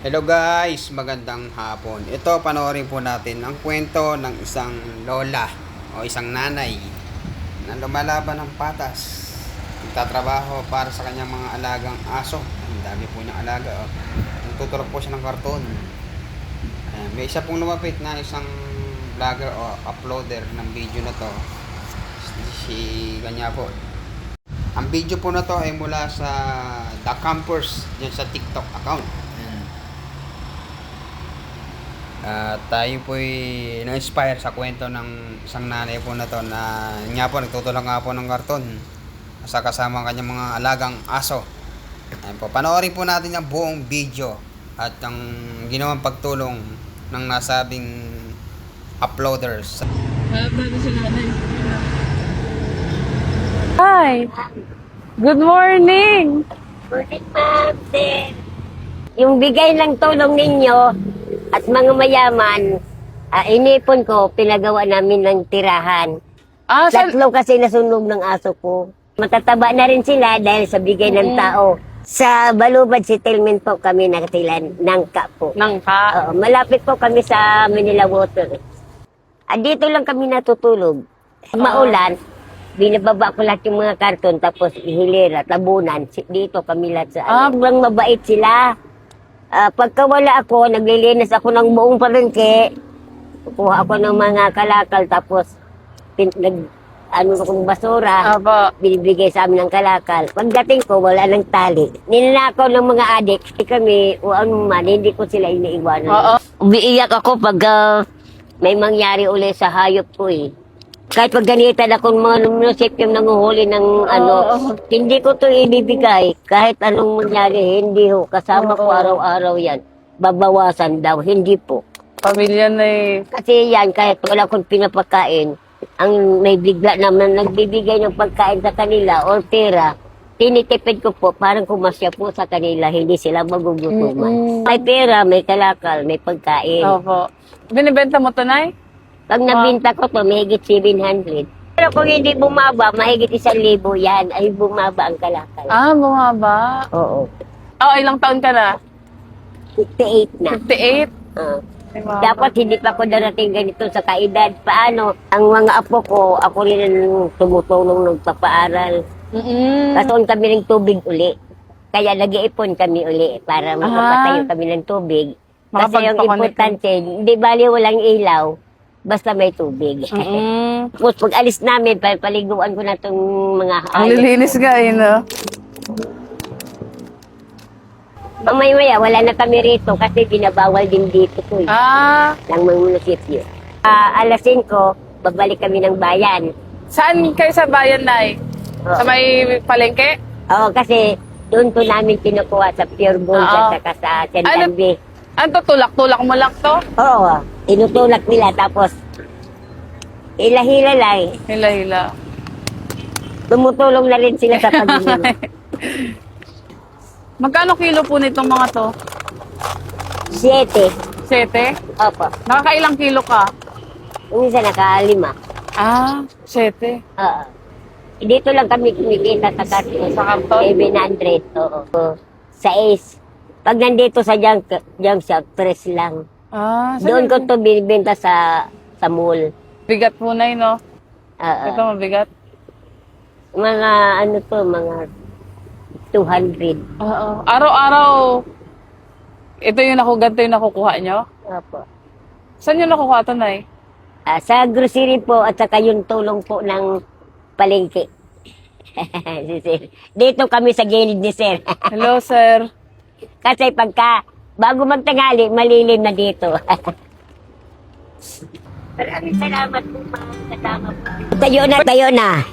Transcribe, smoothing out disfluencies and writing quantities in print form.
Hello guys, magandang hapon. Ito, panoorin po natin ang kwento ng isang lola o isang nanay na lumalaban ng patas. Nagtatrabaho para sa kanyang mga alagang aso. Ang dami po niyang alaga. Oh. Nagtutulog po siya ng karton. Ayan, may isa pong lumapit na isang vlogger o uploader ng video na to. Si kanya po. Ang video po na to ay mula sa The Campers dyan sa TikTok account. Tayo po ay na-inspire sa kwento ng isang nanay po na to na niya po nagtutulong nga po ng karton sa kasama ang kanyang mga alagang aso. Ayan po, panoorin po natin ang buong video at ang ginawang pagtulong ng nasabing uploaders. Hi! Good morning! Morning, ma'am. Yung bigay ng tulong ninyo at mga mayaman, inipon ko, pinagawa namin ng tirahan. Tatlo kasi nasunog ng aso ko. Matataba na rin sila dahil sa bigay ng tao. Sa Balubad Settlement po kami nakatilan, Nangka po. Nangka? Oo, malapit po kami sa Manila Water. Dito lang kami natutulog. Maulan, binababa ko lahat yung mga karton, tapos hilera, tabunan. Dito kami lahat sa sobrang mabait sila. Pagka wala ako, naglilinis ako ng buong palengke. Kukuha ako ng mga kalakal, tapos akong basura, binibigay sa amin ng kalakal. Pagdating ko, wala ng tali. Ninanakaw ng mga adik, kami, o ano man, hindi ko sila iniiwanan. Umiiyak ako pag may mangyari uli sa hayop ko eh. Kahit pag ganitan akong mga munisipyo nanguhuli ng hindi ko to ibibigay. Kahit anong mangyari, hindi ho. Kasama ko araw-araw yan. Babawasan daw, hindi po. Pamilya na eh. Kasi yan, kahit wala akong pinapakain, ang may bigla naman nagbibigay ng pagkain sa kanila or pera, tinitipid ko po, parang kumasya po sa kanila, hindi sila magugutuman. May pera, may kalakal, may pagkain. Opo. Binibenta mo to, Nay? Pag nabinta ko to, mahigit 700. Pero kung hindi bumaba, mahigit 1,000 yan, ay bumaba ang kalakal. Bumaba. Oo. Ilang taon ka na? 58 na. 58? Oo. Dapat hindi pa ako darating ganito sa kaedad. Paano? Ang mga apo ko, ako rin ang tumutulong ng papaaral. Katoon kami ng tubig uli. Kaya nag-iipon kami uli para makapatayo kami ng tubig. Kasi yung importante, hindi bali walang ilaw, basta may tubig. Tapos pag alis namin, paliguan ko na itong mga Ang lilinis ka eh, no? Mamaya, wala na kami rito kasi binabawal din dito to eh. Ng mga munisipyo. Alas 5, babalik kami ng bayan. Saan kayo sa bayan, Nay? Sa may palengke? Oo, kasi doon to namin kinukuha sa Pure Gold at saka sa Chandambi. Ano to? Tulak-tulak mo lang to? Oo, tinutulak nila tapos hila-hila lang. Hila-hila. Tumutulong na rin sila sa pag-inom. Magkano kilo po nitong mga to? 7. 7? Opo. Nakakailang kilo ka? Yung isa naka-5. 7. Oo. Dito lang kami kumikita sa karton. Sa karton? 700. Oo. 6. Pag nandito sa junk shop, 3 lang. Doon ko to binibenta sa mall. Bigat po, Nay, no? Ito mabigat. Mga mga 200. Araw-araw, ito yung ganito yung nakukuha nyo? Opo. Saan yung nakukuha ito, Nay? Sa grocery po at saka yung tulong po ng palengke. Si Sir. Dito kami sa gilid ni Sir. Hello, Sir. Kasi bago magtangali, malilim na dito. Maraming salamat po, ma'am. Tayo na.